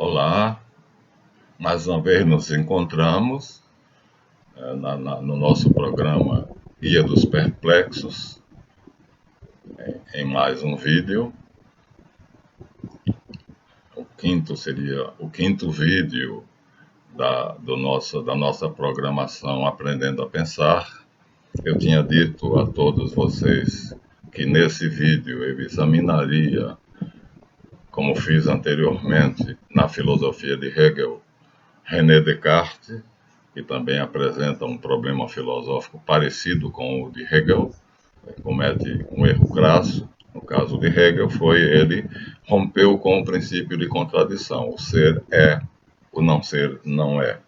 Olá, mais uma vez nos encontramos no nosso programa Guia dos Perplexos, em mais um vídeo. O quinto seria o quinto vídeo da nossa programação Aprendendo a Pensar. Eu tinha dito a todos vocês que nesse vídeo eu examinaria, como fiz anteriormente na filosofia de Hegel, René Descartes, que também apresenta um problema filosófico parecido com o de Hegel, comete um erro crasso. No caso de Hegel, ele rompeu com o princípio de contradição. O ser é, o não ser não é.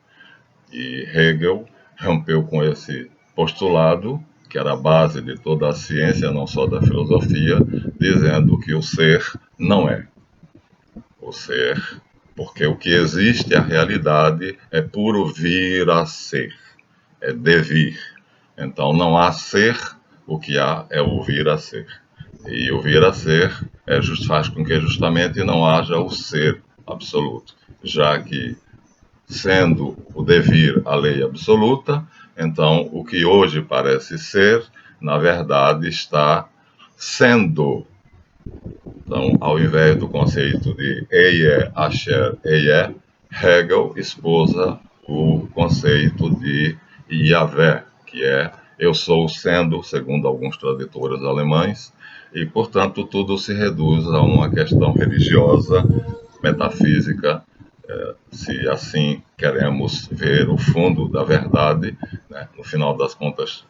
E Hegel rompeu com esse postulado, que era a base de toda a ciência, não só da filosofia, dizendo que o ser não é. O ser, porque o que existe, a realidade, é puro vir a ser, é devir. Então não há ser, o que há é o vir a ser. E o vir a ser faz com que justamente não haja o ser absoluto, já que, sendo o devir a lei absoluta, então o que hoje parece ser, na verdade está sendo. Então, ao invés do conceito de Eie, Asher, Eie, Hegel esposa o conceito de Yahvé, que é eu sou sendo, segundo alguns tradutores alemães, e, portanto, tudo se reduz a uma questão religiosa, metafísica, se assim queremos ver o fundo da verdade, né? No final das contas,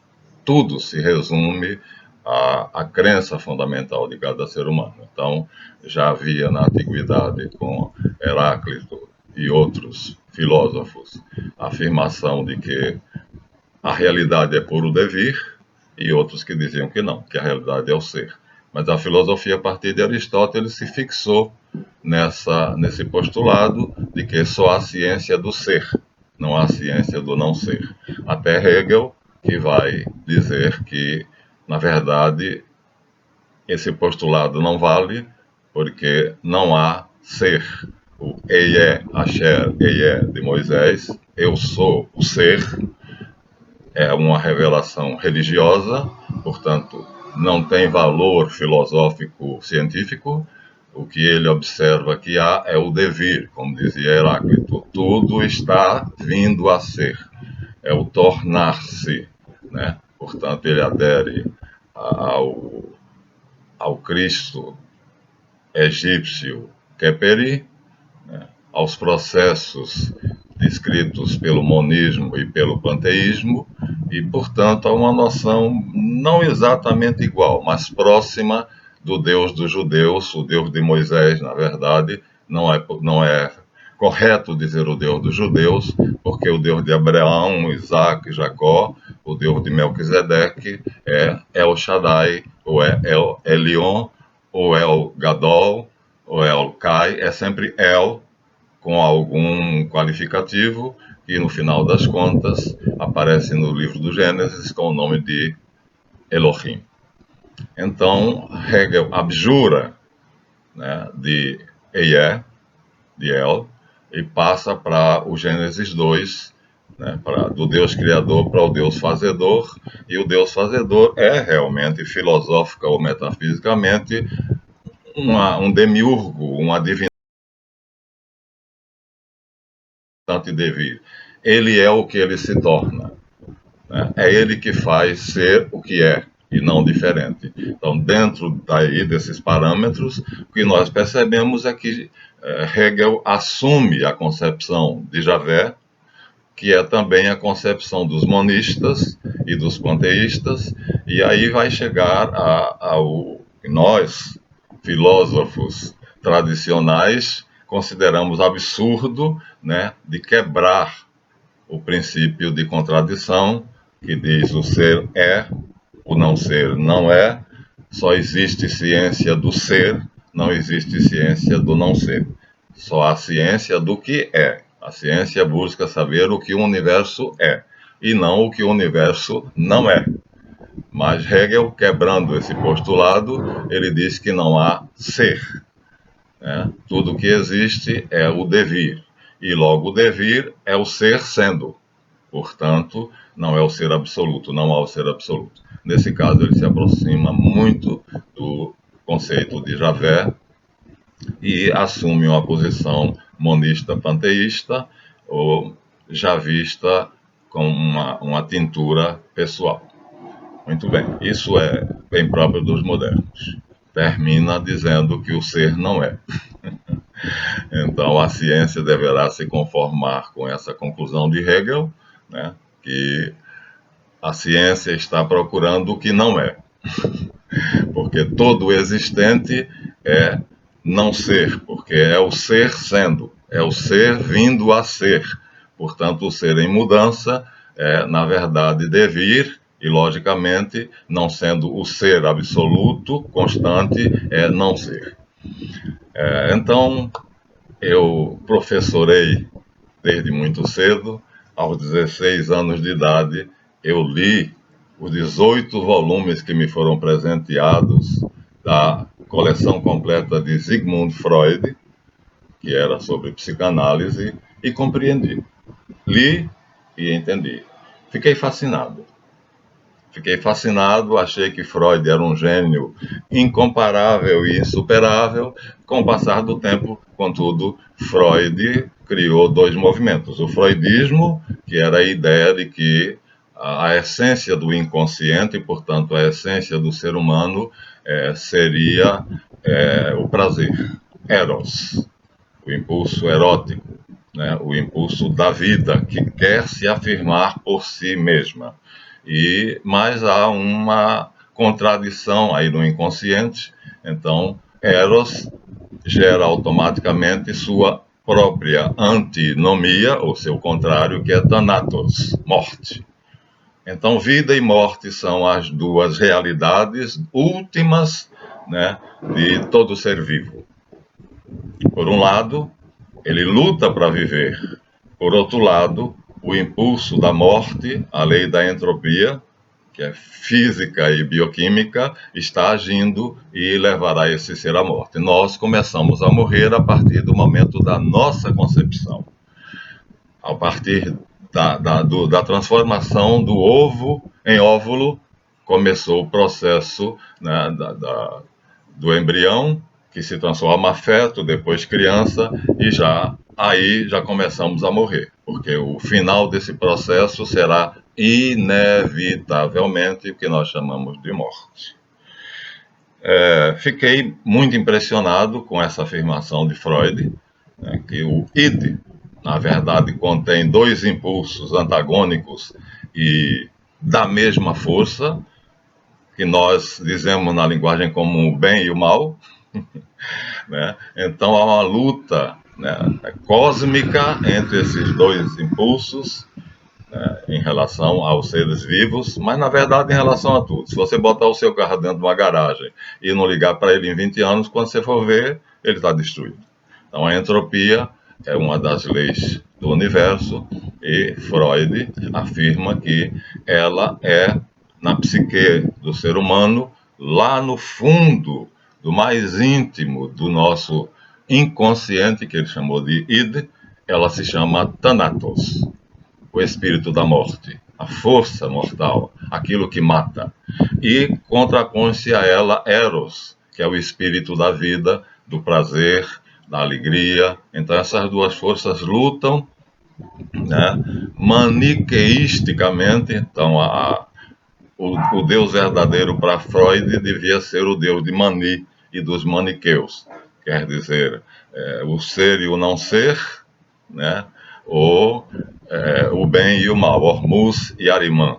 tudo se resume à crença fundamental de cada ser humano. Então, já havia na antiguidade, com Heráclito e outros filósofos, a afirmação de que a realidade é puro devir, e outros que diziam que não, que a realidade é o ser. Mas a filosofia, a partir de Aristóteles, se fixou nesse postulado de que só há ciência do ser, não há ciência do não ser. Até Hegel, que vai dizer que, na verdade, esse postulado não vale, porque não há ser. O Eie, Asher, Eie de Moisés, eu sou o ser, é uma revelação religiosa, portanto, não tem valor filosófico científico. O que ele observa que há é o devir, como dizia Heráclito, tudo está vindo a ser, é o tornar-se, né? Portanto, ele adere ao Cristo egípcio Kheperi, né? Aos processos descritos pelo monismo e pelo panteísmo, e, portanto, a uma noção não exatamente igual, mas próxima do Deus dos judeus, o Deus de Moisés, na verdade, não é correto dizer o Deus dos judeus, porque o Deus de Abraão, Isaac e Jacó, o Deus de Melquisedeque, é El Shaddai, ou é El Elyon, ou El Gadol, ou El Kai, é sempre El, com algum qualificativo, que no final das contas aparece no livro do Gênesis com o nome de Elohim. Então, Hegel abjura, né, de Eie, de El, e passa para o Gênesis 2, né, do Deus Criador para o Deus Fazedor, e o Deus Fazedor é realmente, filosófica ou metafisicamente, um demiurgo, uma divindade e devir. Ele é o que ele se torna, né? É ele que faz ser o que é, e não diferente. Então, dentro daí desses parâmetros, o que nós percebemos é que Hegel assume a concepção de Javé, que é também a concepção dos monistas e dos panteístas, e aí vai chegar ao que nós, filósofos tradicionais, consideramos absurdo, né, de quebrar o princípio de contradição, que diz o ser é, o não ser não é, só existe ciência do ser, não existe ciência do não ser. Só há ciência do que é. A ciência busca saber o que o universo é, e não o que o universo não é. Mas Hegel, quebrando esse postulado, ele diz que não há ser. né? Tudo que existe é o devir, e logo o devir é o ser sendo. Portanto, não é o ser absoluto, não há o ser absoluto. Nesse caso, ele se aproxima muito do conceito de Javé e assume uma posição monista panteísta ou javista com uma tintura pessoal. Muito bem, isso é bem próprio dos modernos. Termina dizendo que o ser não é. Então, a ciência deverá se conformar com essa conclusão de Hegel, né, que a ciência está procurando o que não é, porque todo existente é não ser, porque é o ser sendo, é o ser vindo a ser. Portanto, o ser em mudança é, na verdade, devir, e, logicamente, não sendo o ser absoluto, constante, é não ser. Então, eu professorei desde muito cedo. Aos 16 anos de idade, eu li os 18 volumes que me foram presenteados da coleção completa de Sigmund Freud, que era sobre psicanálise, e compreendi. Li e entendi. Fiquei fascinado. Fiquei fascinado, achei que Freud era um gênio incomparável e insuperável. Com o passar do tempo, contudo, Freud criou dois movimentos. O freudismo, que era a ideia de que a essência do inconsciente, portanto, a essência do ser humano, seria o prazer, eros, o impulso erótico, né? O impulso da vida, que quer se afirmar por si mesma. Mas há uma contradição aí no inconsciente, então Eros gera automaticamente sua própria antinomia, ou seu contrário, que é Thanatos, morte. Então, vida e morte são as duas realidades últimas, né, de todo ser vivo. Por um lado, ele luta para viver. Por outro lado, o impulso da morte, a lei da entropia, que é física e bioquímica, está agindo e levará esse ser à morte. Nós começamos a morrer a partir do momento da nossa concepção. A partir da transformação do ovo em óvulo, começou o processo, né, do embrião, que se transforma feto, depois criança, e aí já começamos a morrer, porque o final desse processo será inevitavelmente o que nós chamamos de morte. Fiquei muito impressionado com essa afirmação de Freud, né, que o id, na verdade, contém dois impulsos antagônicos e da mesma força, que nós dizemos na linguagem comum o bem e o mal, né? Então há uma luta, né, cósmica entre esses dois impulsos, né, em relação aos seres vivos, mas na verdade em relação a tudo. Se você botar o seu carro dentro de uma garagem e não ligar para ele em 20 anos, quando você for ver, ele está destruído. Então a entropia é uma das leis do universo e Freud afirma que ela é, na psique do ser humano, lá no fundo do mais íntimo do nosso inconsciente, que ele chamou de id, ela se chama Thanatos, o espírito da morte, a força mortal, aquilo que mata. E contrapõe-se a ela Eros, que é o espírito da vida, do prazer, da alegria. Então essas duas forças lutam, né, maniqueisticamente. Então o Deus verdadeiro para Freud devia ser o Deus de Mani e dos maniqueus, quer dizer, o ser e o não ser, né? Ou o bem e o mal, Ormuz e Arimã.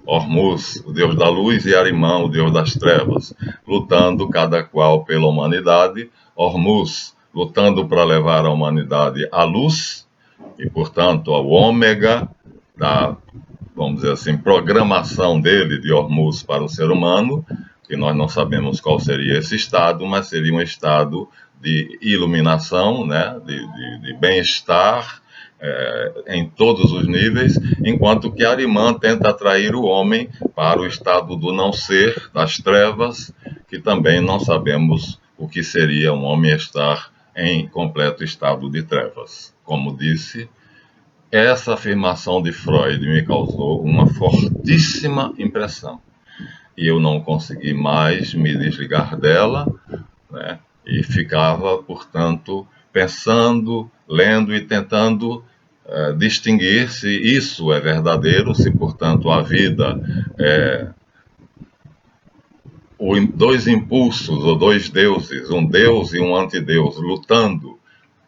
Ormuz, o deus da luz, e Arimã, o deus das trevas, lutando cada qual pela humanidade. Ormuz, lutando para levar a humanidade à luz, e, portanto, ao ômega da, vamos dizer assim, programação dele, de Ormuz, para o ser humano, que nós não sabemos qual seria esse estado, mas seria um estado de iluminação, né, de bem-estar, em todos os níveis, enquanto que Arimã tenta atrair o homem para o estado do não ser, das trevas, que também não sabemos o que seria um homem estar em completo estado de trevas. Como disse, essa afirmação de Freud me causou uma fortíssima impressão. E eu não consegui mais me desligar dela, né? E ficava, portanto, pensando, lendo e tentando distinguir se isso é verdadeiro, se, portanto, a vida é dois impulsos ou dois deuses, um deus e um antideus, lutando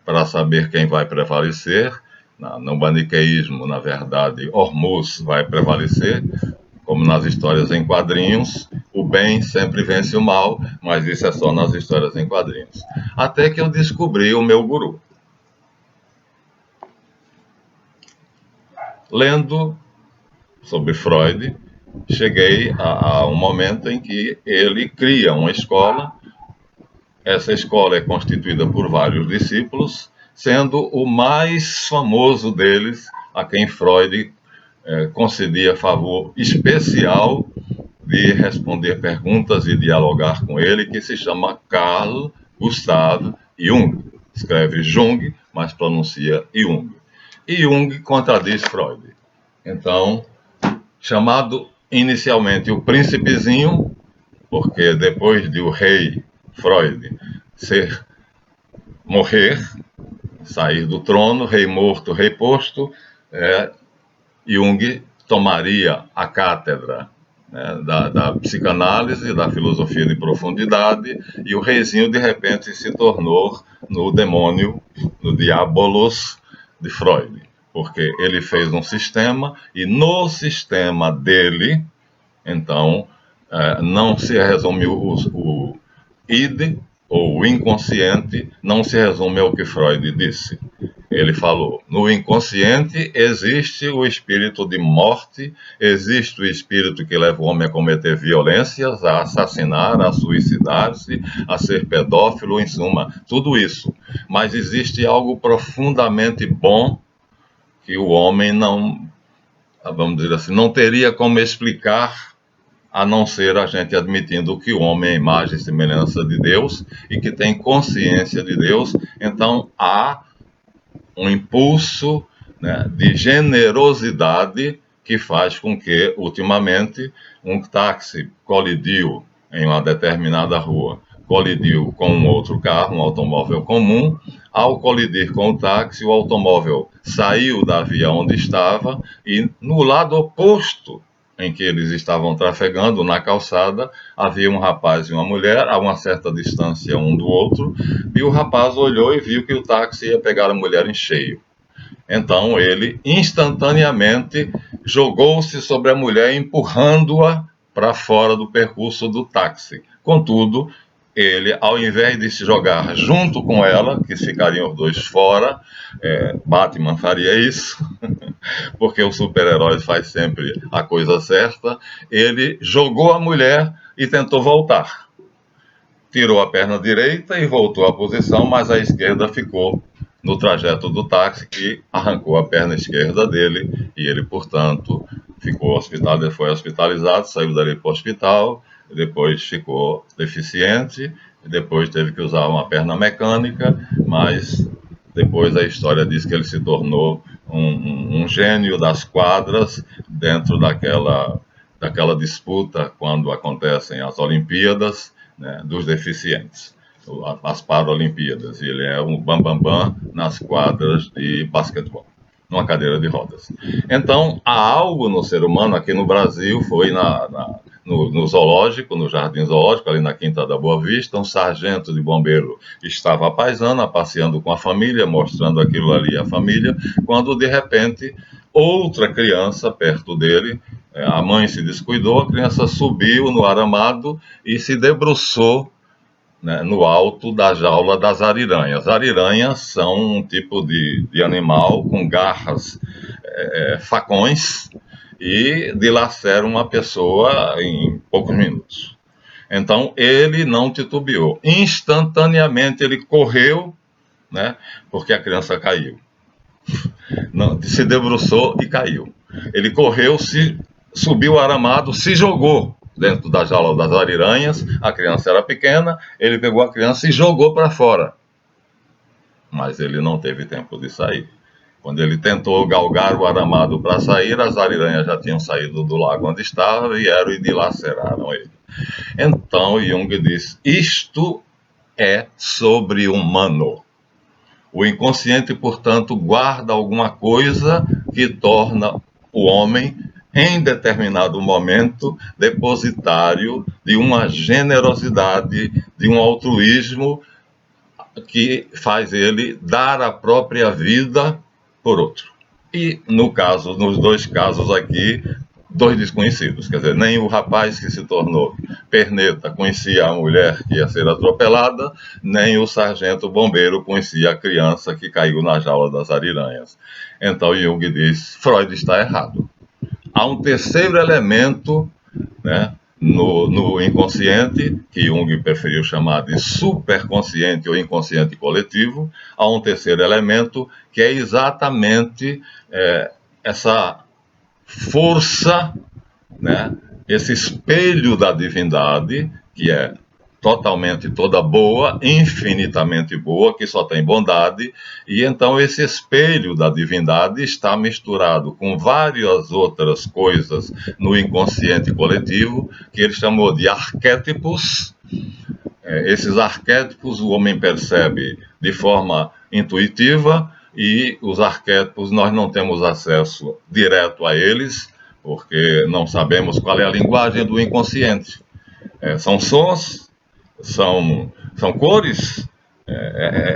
para saber quem vai prevalecer. No maniqueísmo, na verdade, Hormuz vai prevalecer, como nas histórias em quadrinhos, o bem sempre vence o mal, mas isso é só nas histórias em quadrinhos. Até que eu descobri o meu guru. Lendo sobre Freud, cheguei a um momento em que ele cria uma escola. Essa escola é constituída por vários discípulos, sendo o mais famoso deles a quem Freud concedia favor especial de responder perguntas e dialogar com ele, que se chama Carl Gustav Jung. Escreve Jung, mas pronuncia Jung. E Jung contradiz Freud. Então, chamado inicialmente o príncipezinho, porque depois de o rei Freud morrer, sair do trono, rei morto, rei posto, Jung tomaria a cátedra, né, da psicanálise, da filosofia de profundidade, e o reizinho de repente se tornou no demônio, no diabolos de Freud, porque ele fez um sistema e no sistema dele, então, não se resume o id, ou o inconsciente, não se resume ao que Freud disse. Ele falou, no inconsciente existe o espírito de morte, existe o espírito que leva o homem a cometer violências, a assassinar, a suicidar-se, a ser pedófilo, em suma, tudo isso. Mas existe algo profundamente bom que o homem não, vamos dizer assim, não teria como explicar, a não ser a gente admitindo que o homem é a imagem e semelhança de Deus e que tem consciência de Deus. Então há um impulso, né, de generosidade que faz com que, ultimamente, um táxi colidiu em uma determinada rua, colidiu com um outro carro, um automóvel comum. Ao colidir com o táxi, o automóvel saiu da via onde estava e, no lado oposto em que eles estavam trafegando, na calçada, havia um rapaz e uma mulher, a uma certa distância um do outro, e o rapaz olhou e viu que o táxi ia pegar a mulher em cheio. Então ele, instantaneamente, jogou-se sobre a mulher, empurrando-a para fora do percurso do táxi. Contudo, ele, ao invés de se jogar junto com ela, que ficariam os dois fora, Batman faria isso, porque o super-herói faz sempre a coisa certa, ele jogou a mulher e tentou voltar. Tirou a perna direita e voltou à posição, mas a esquerda ficou no trajeto do táxi, que arrancou a perna esquerda dele, e ele, portanto, foi hospitalizado, saiu dali para o hospital, depois ficou deficiente, depois teve que usar uma perna mecânica, mas depois a história diz que ele se tornou um gênio das quadras dentro daquela disputa quando acontecem as Olimpíadas, né, dos deficientes, as Paralimpíadas, e ele é um bambambam nas quadras de basquetebol, numa cadeira de rodas. Então, há algo no ser humano. Aqui no Brasil, foi no zoológico, no Jardim Zoológico, ali na Quinta da Boa Vista, um sargento de bombeiro estava à paisana, passeando com a família, mostrando aquilo ali à família, quando, de repente, outra criança perto dele, a mãe se descuidou, a criança subiu no aramado e se debruçou, né, no alto da jaula das ariranhas. Ariranhas são um tipo de animal com garras, facões, e dilaceram uma pessoa em poucos minutos. Então ele não titubeou. Instantaneamente ele correu, né, porque a criança caiu. Não, se debruçou e caiu. Ele correu, subiu o aramado, se jogou dentro da jaula das ariranhas, a criança era pequena, ele pegou a criança e jogou para fora. Mas ele não teve tempo de sair. Quando ele tentou galgar o aramado para sair, as ariranhas já tinham saído do lago onde estava, vieram e dilaceraram ele. Então Jung diz: isto é sobre-humano. O inconsciente, portanto, guarda alguma coisa que torna o homem, em determinado momento, depositário de uma generosidade, de um altruísmo que faz ele dar a própria vida por outro. E, no caso, nos dois casos aqui, dois desconhecidos. Quer dizer, nem o rapaz que se tornou perneta conhecia a mulher que ia ser atropelada, nem o sargento bombeiro conhecia a criança que caiu na jaula das ariranhas. Então Jung diz: Freud está errado. Há um terceiro elemento, né, no inconsciente, que Jung preferiu chamar de superconsciente ou inconsciente coletivo. Há um terceiro elemento que é exatamente essa força, né, esse espelho da divindade, que é totalmente toda boa, infinitamente boa, que só tem bondade, e então esse espelho da divindade está misturado com várias outras coisas no inconsciente coletivo, que ele chamou de arquétipos. Esses arquétipos o homem percebe de forma intuitiva, e os arquétipos nós não temos acesso direto a eles, porque não sabemos qual é a linguagem do inconsciente. São sons, são cores,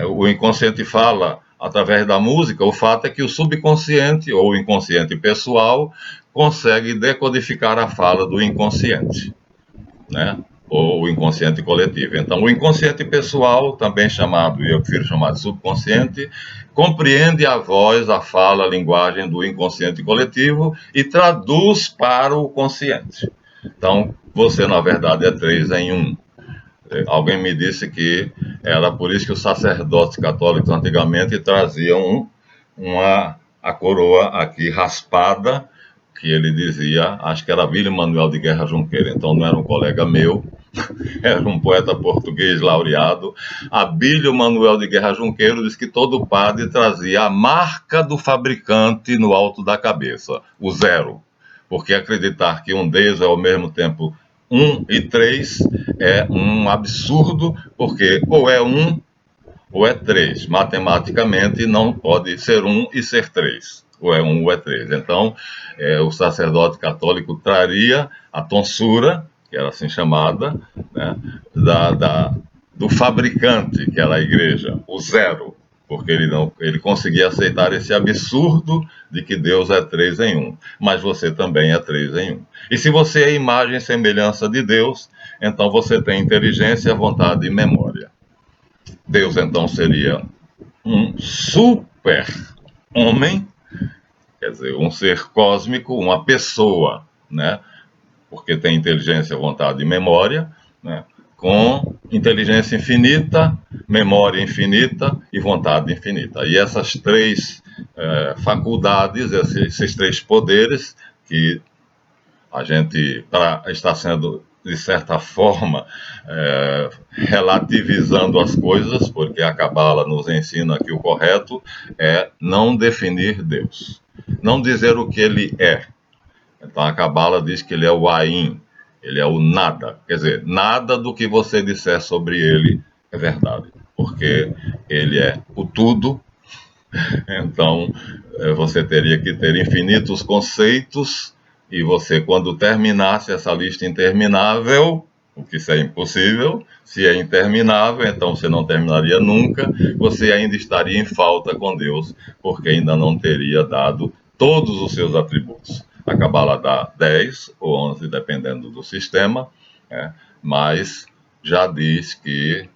o inconsciente fala através da música. O fato é que o subconsciente, ou o inconsciente pessoal, consegue decodificar a fala do inconsciente, né? Ou o inconsciente coletivo. Então, o inconsciente pessoal, também chamado, e eu prefiro chamar de subconsciente, compreende a voz, a fala, a linguagem do inconsciente coletivo e traduz para o consciente. Então, você, na verdade, é 3 em 1. Alguém me disse que era por isso que os sacerdotes católicos antigamente traziam a coroa aqui raspada, que ele dizia, acho que era Abílio Manuel de Guerra Junqueira, então não era um colega meu, era um poeta português laureado. Abílio Manuel de Guerra Junqueiro diz que todo padre trazia a marca do fabricante no alto da cabeça, o 0, porque acreditar que um Deus é ao mesmo tempo 1 e 3 é um absurdo, porque ou é 1 ou é 3. Matematicamente não pode ser 1 e ser 3. Ou é 1 ou é 3. Então, o sacerdote católico traria a tonsura, que era assim chamada, né, do fabricante, que era a igreja, o 0, porque ele conseguia aceitar esse absurdo de que Deus é 3 em 1, mas você também é 3 em 1. E se você é imagem e semelhança de Deus, então você tem inteligência, vontade e memória. Deus, então, seria um super-homem, quer dizer, um ser cósmico, uma pessoa, né? Porque tem inteligência, vontade e memória, né? Com inteligência infinita, memória infinita e vontade infinita. E essas 3 faculdades, esses 3 poderes, que a gente está sendo, de certa forma, relativizando as coisas, porque a Cabala nos ensina que o correto é não definir Deus, não dizer o que ele é. Então a Cabala diz que ele é o Ain, ele é o nada, quer dizer, nada do que você disser sobre ele é verdade, porque ele é o tudo. Então você teria que ter infinitos conceitos, e você, quando terminasse essa lista interminável, o que isso é impossível, se é interminável, então você não terminaria nunca, você ainda estaria em falta com Deus, porque ainda não teria dado todos os seus atributos. A Cabala dá 10 ou 11, dependendo do sistema, mas já diz que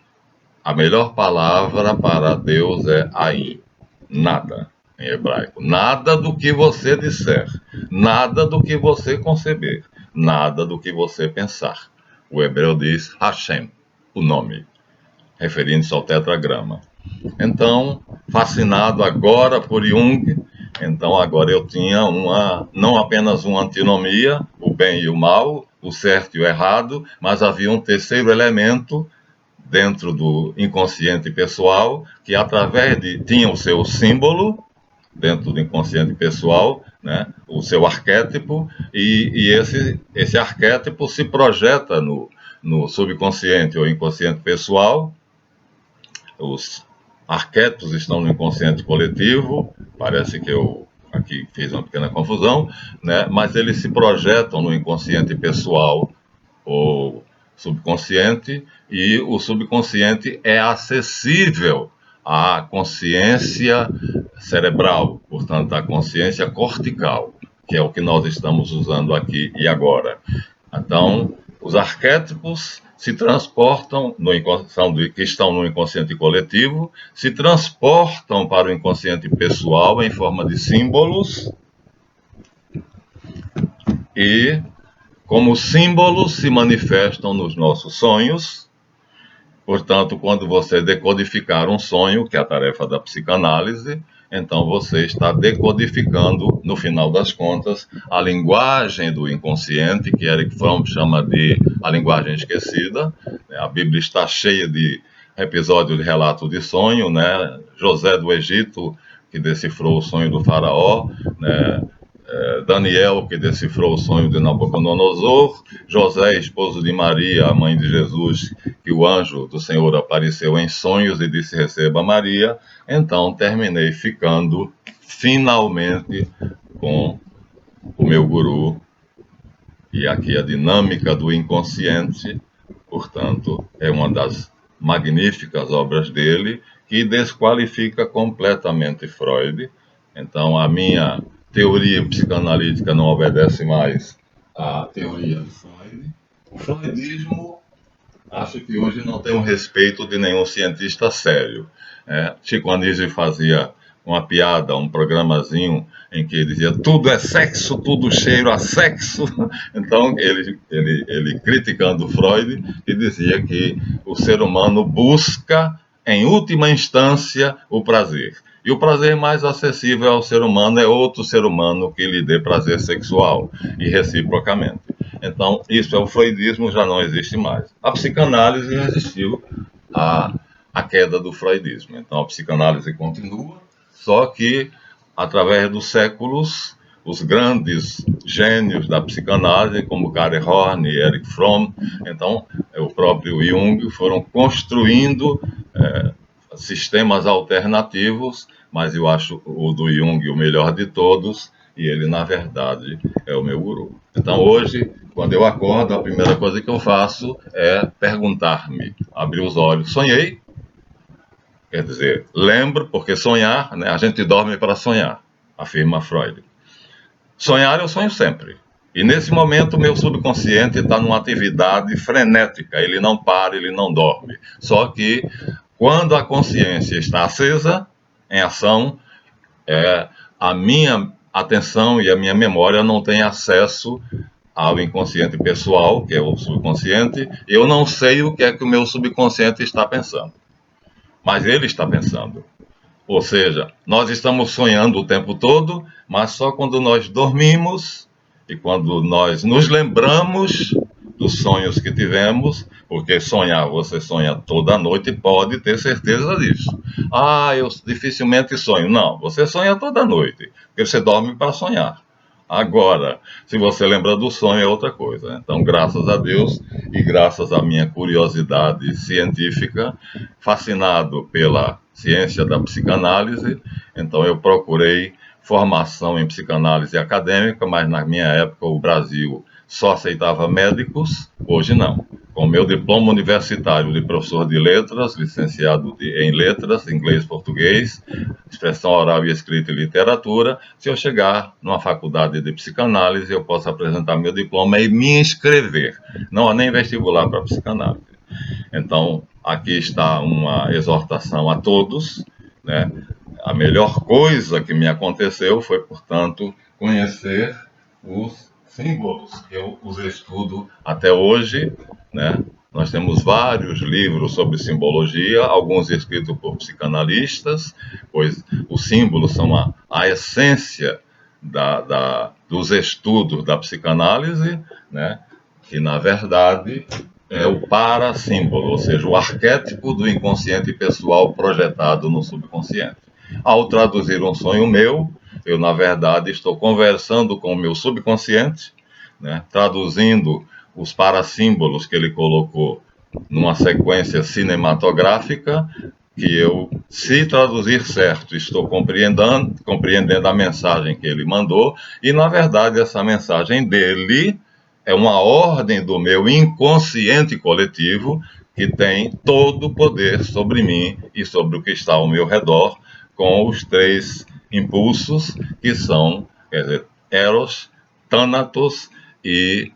a melhor palavra para Deus é Ain, nada, em hebraico. Nada do que você disser, nada do que você conceber, nada do que você pensar. O hebreu diz Hashem, o nome, referindo-se ao tetragrama. Então, fascinado agora por Jung, então agora eu tinha não apenas uma antinomia, o bem e o mal, o certo e o errado, mas havia um terceiro elemento dentro do inconsciente pessoal, que através de... tinha o seu símbolo dentro do inconsciente pessoal, né, o seu arquétipo, e esse arquétipo se projeta no subconsciente ou inconsciente pessoal. Os arquétipos estão no inconsciente coletivo, parece que eu aqui fiz uma pequena confusão, né, mas eles se projetam no inconsciente pessoal ou subconsciente, e o subconsciente é acessível à consciência cerebral, portanto, à consciência cortical, que é o que nós estamos usando aqui e agora. Então, os arquétipos se transportam, que estão no inconsciente coletivo, se transportam para o inconsciente pessoal em forma de símbolos, e como símbolos se manifestam nos nossos sonhos. Portanto, quando você decodificar um sonho, que é a tarefa da psicanálise, então você está decodificando, no final das contas, a linguagem do inconsciente, que Erich Fromm chama de a linguagem esquecida. A Bíblia está cheia de episódios de relato de sonho, né? José do Egito, que decifrou o sonho do faraó, né? Daniel, que decifrou o sonho de Nabucodonosor, José, esposo de Maria, a mãe de Jesus, que o anjo do Senhor apareceu em sonhos e disse: receba Maria. Então terminei ficando finalmente com o meu guru, e aqui a dinâmica do inconsciente, portanto, é uma das magníficas obras dele, que desqualifica completamente Freud. Então, a minha teoria psicanalítica não obedece mais à teoria de Freud. O freudismo, acho que hoje não tem o respeito de nenhum cientista sério. Chico Anísio fazia uma piada, um programazinho, em que ele dizia: tudo é sexo, tudo cheiro a sexo. Então, ele criticando Freud, e dizia que o ser humano busca, em última instância, o prazer. E o prazer mais acessível ao ser humano é outro ser humano que lhe dê prazer sexual, e reciprocamente. Então, isso é o freudismo, já não existe mais. A psicanálise resistiu à queda do freudismo. Então, a psicanálise continua, só que, através dos séculos, os grandes gênios da psicanálise, como Gary Horn e Erich Fromm, então, o próprio Jung, foram construindo sistemas alternativos, mas eu acho o do Jung o melhor de todos, e ele, na verdade, é o meu guru. Então, hoje, quando eu acordo, a primeira coisa que eu faço é perguntar-me, abrir os olhos: sonhei? Quer dizer, lembro, porque sonhar, né, a gente dorme para sonhar, afirma Freud. Sonhar eu sonho sempre. E nesse momento, meu subconsciente está numa atividade frenética, ele não para, ele não dorme. Só que, quando a consciência está acesa, em ação, a minha atenção e a minha memória não têm acesso ao inconsciente pessoal, que é o subconsciente. Eu não sei o que é que o meu subconsciente está pensando, mas ele está pensando. Ou seja, nós estamos sonhando o tempo todo, mas só quando nós dormimos e quando nós nos lembramos dos sonhos que tivemos, porque sonhar, você sonha toda noite, pode ter certeza disso. Eu dificilmente sonho. Não, você sonha toda noite, porque você dorme para sonhar. Agora, se você lembra do sonho, é outra coisa. Então, graças a Deus e graças à minha curiosidade científica, fascinado pela ciência da psicanálise, então eu procurei formação em psicanálise acadêmica, mas na minha época o Brasil só aceitava médicos, hoje não. Com meu diploma universitário de professor de letras, licenciado em letras, inglês e português, expressão oral e escrita e literatura, se eu chegar numa faculdade de psicanálise, eu posso apresentar meu diploma e me inscrever. Não há nem vestibular para psicanálise. Então, aqui está uma exortação a todos, né? A melhor coisa que me aconteceu foi, portanto, conhecer os símbolos, que eu os estudo até hoje, né? Nós temos vários livros sobre simbologia, alguns escritos por psicanalistas, pois os símbolos são a essência dos estudos da psicanálise, né? que na verdade é o parasímbolo, ou seja, o arquétipo do inconsciente pessoal projetado no subconsciente. Ao traduzir um sonho meu, eu na verdade estou conversando com o meu subconsciente, né, traduzindo os parasímbolos que ele colocou numa sequência cinematográfica, que eu, se traduzir certo, estou compreendendo a mensagem que ele mandou, e na verdade essa mensagem dele é uma ordem do meu inconsciente coletivo, que tem todo o poder sobre mim e sobre o que está ao meu redor, com os três impulsos que são, quer dizer, Eros, Thanatos e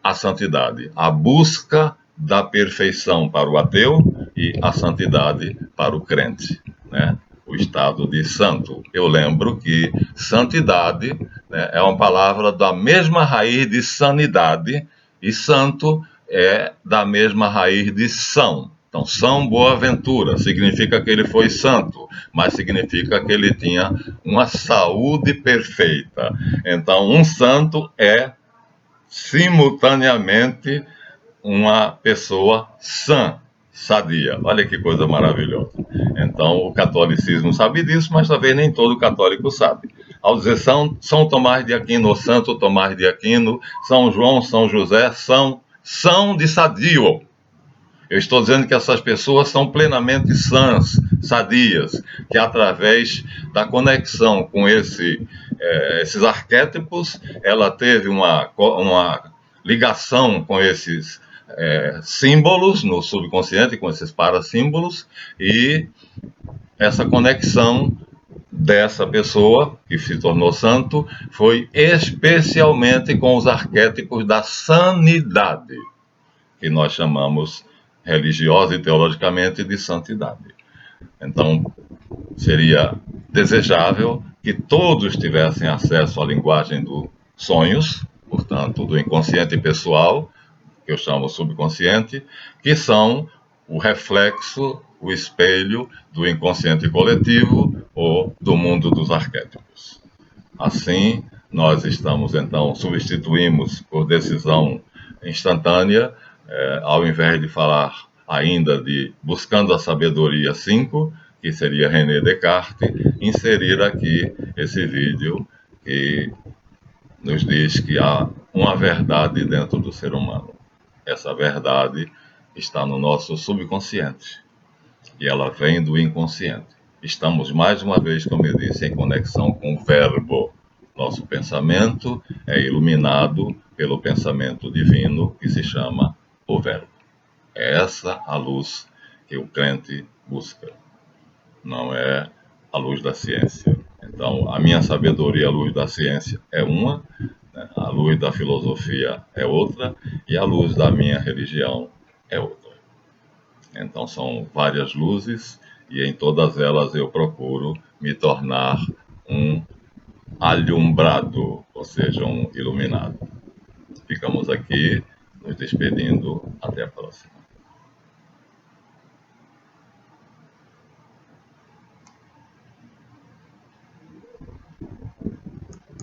a santidade. A busca da perfeição para o ateu e a santidade para o crente, né? O estado de santo. Eu lembro que santidade, né, é uma palavra da mesma raiz de sanidade, e santo é da mesma raiz de São. Então, São Boaventura significa que ele foi santo, mas significa que ele tinha uma saúde perfeita. Então, um santo é simultaneamente uma pessoa sã, sadia. Olha que coisa maravilhosa. Então, o catolicismo sabe disso, mas talvez nem todo católico sabe. Ao dizer São Tomás de Aquino, Santo Tomás de Aquino, São João, São José, são de sadio. Eu estou dizendo que essas pessoas são plenamente sãs, sadias, que através da conexão com esses arquétipos, ela teve uma ligação com esses símbolos no subconsciente, com esses parasímbolos, e essa conexão dessa pessoa que se tornou santo foi especialmente com os arquétipos da sanidade, que nós chamamos religiosa e teologicamente de santidade. Então, seria desejável que todos tivessem acesso à linguagem dos sonhos, portanto, do inconsciente pessoal, que eu chamo subconsciente, que são o reflexo, o espelho do inconsciente coletivo ou do mundo dos arquétipos. Assim, nós estamos, então, substituímos por decisão instantânea, ao invés de falar ainda de Buscando a Sabedoria 5, que seria René Descartes, inserir aqui esse vídeo que nos diz que há uma verdade dentro do ser humano. Essa verdade está no nosso subconsciente e ela vem do inconsciente. Estamos, mais uma vez, como eu disse, em conexão com o verbo. Nosso pensamento é iluminado pelo pensamento divino, que se chama o verbo. É essa a luz que o crente busca, não é a luz da ciência. Então, a minha sabedoria, a luz da ciência, é uma, né? A luz da filosofia é outra, e a luz da minha religião é outra. Então, são várias luzes, e em todas elas eu procuro me tornar um alumbrado, ou seja, um iluminado. Ficamos aqui nos despedindo. Até a próxima.